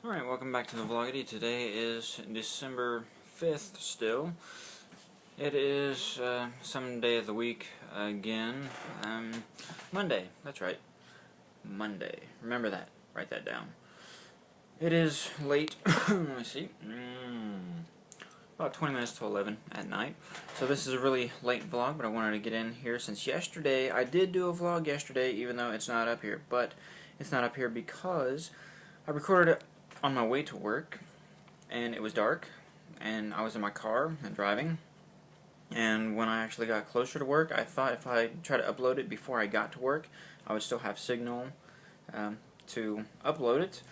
Alright, welcome back to the Vlogity. Today is December 5th still. It is some day of the week again. Monday, that's right. Monday. Remember that. Write that down. It is late. Let me see. About 20 minutes to 11 at night. So this is a really late vlog, but I wanted to get in here since yesterday. I did do a vlog yesterday, even though it's not up here. But it's not up here because I recorded it on my way to work, and it was dark, and I was in my car and driving, and when I actually got closer to work, I thought if I tried to upload it before I got to work, I would still have signal to upload it,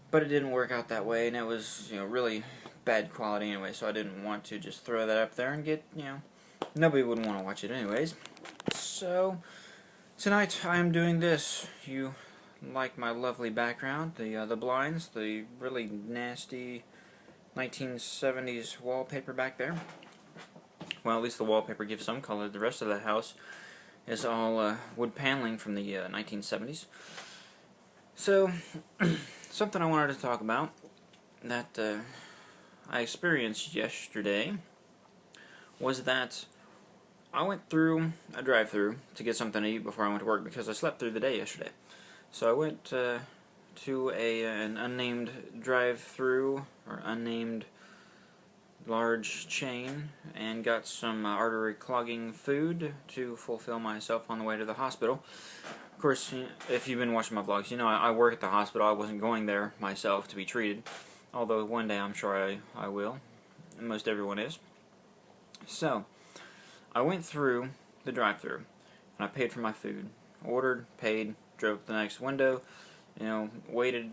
but it didn't work out that way, and it was, really bad quality anyway, so I didn't want to just throw that up there and get, nobody would want to watch it anyways. So tonight I am doing this. You like my lovely background, the blinds, the really nasty 1970s wallpaper back there. Well, at least the wallpaper gives some color. The rest of the house is all wood paneling from the 1970s. So, something I wanted to talk about that I experienced yesterday was that I went through a drive-thru to get something to eat before I went to work because I slept through the day yesterday. So I went to an unnamed drive-thru, or unnamed large chain, and got some artery-clogging food to fulfill myself on the way to the hospital. Of course, if you've been watching my vlogs, you know I work at the hospital. I wasn't going there myself to be treated, although one day I'm sure I will, and most everyone is. So, I went through the drive-thru, and I paid for my food. Ordered, paid, drove to the next window, waited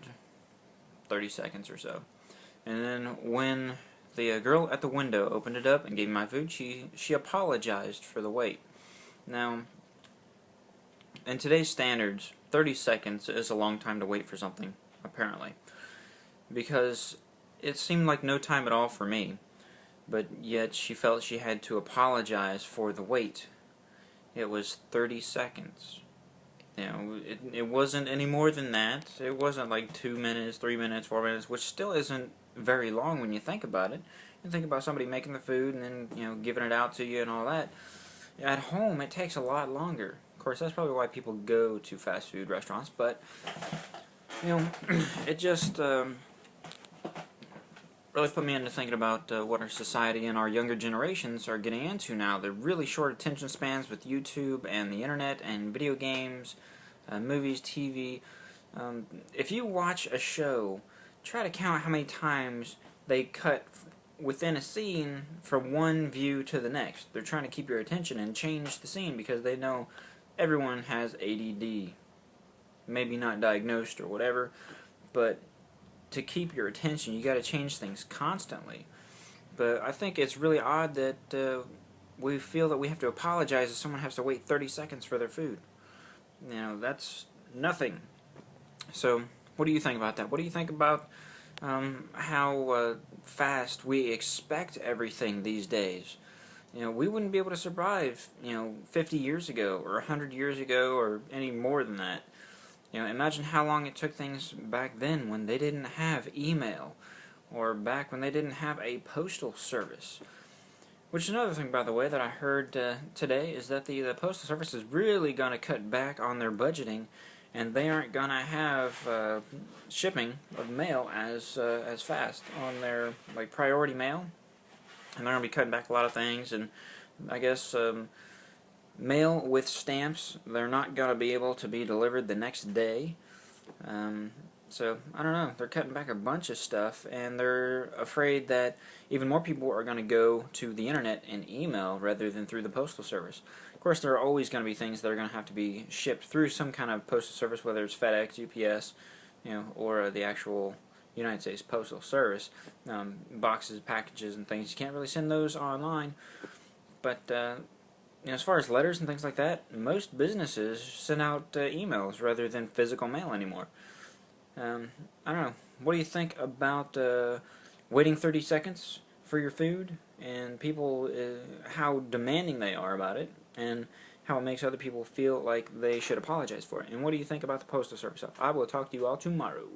30 seconds or so. And then when the girl at the window opened it up and gave me my food, she apologized for the wait. Now, in today's standards, 30 seconds is a long time to wait for something, apparently. Because it seemed like no time at all for me, but yet she felt she had to apologize for the wait. It was 30 seconds. It wasn't any more than that. It wasn't like 2 minutes, 3 minutes, 4 minutes, which still isn't very long when you think about it. You think about somebody making the food and then, giving it out to you and all that. At home, it takes a lot longer. Of course, that's probably why people go to fast food restaurants, but, it just really put me into thinking about what our society and our younger generations are getting into now. They're really short attention spans with YouTube and the internet and video games, movies, TV. If you watch a show, try to count how many times they cut within a scene from one view to the next. They're trying to keep your attention and change the scene because they know everyone has ADD. Maybe not diagnosed or whatever, but to keep your attention, you got to change things constantly. But I think it's really odd that we feel that we have to apologize if someone has to wait 30 seconds for their food. That's nothing. So, what do you think about that? What do you think about how fast we expect everything these days? We wouldn't be able to survive, 50 years ago, or 100 years ago, or any more than that. Imagine how long it took things back then when they didn't have email, or back when they didn't have a postal service. Which is another thing, by the way, that I heard today, is that the postal service is really going to cut back on their budgeting, and they aren't going to have shipping of mail as fast on their priority mail, and they're going to be cutting back a lot of things, and I guess mail with stamps, they're not going to be able to be delivered the next day. So, I don't know, they're cutting back a bunch of stuff, and they're afraid that even more people are going to go to the internet and email rather than through the postal service. Of course, there are always going to be things that are going to have to be shipped through some kind of postal service, whether it's FedEx, UPS, or the actual United States Postal Service. Boxes, packages, and things, you can't really send those online, but as far as letters and things like that, most businesses send out emails rather than physical mail anymore. I don't know. What do you think about waiting 30 seconds for your food, and people, how demanding they are about it, and how it makes other people feel like they should apologize for it? And what do you think about the Postal Service? I will talk to you all tomorrow.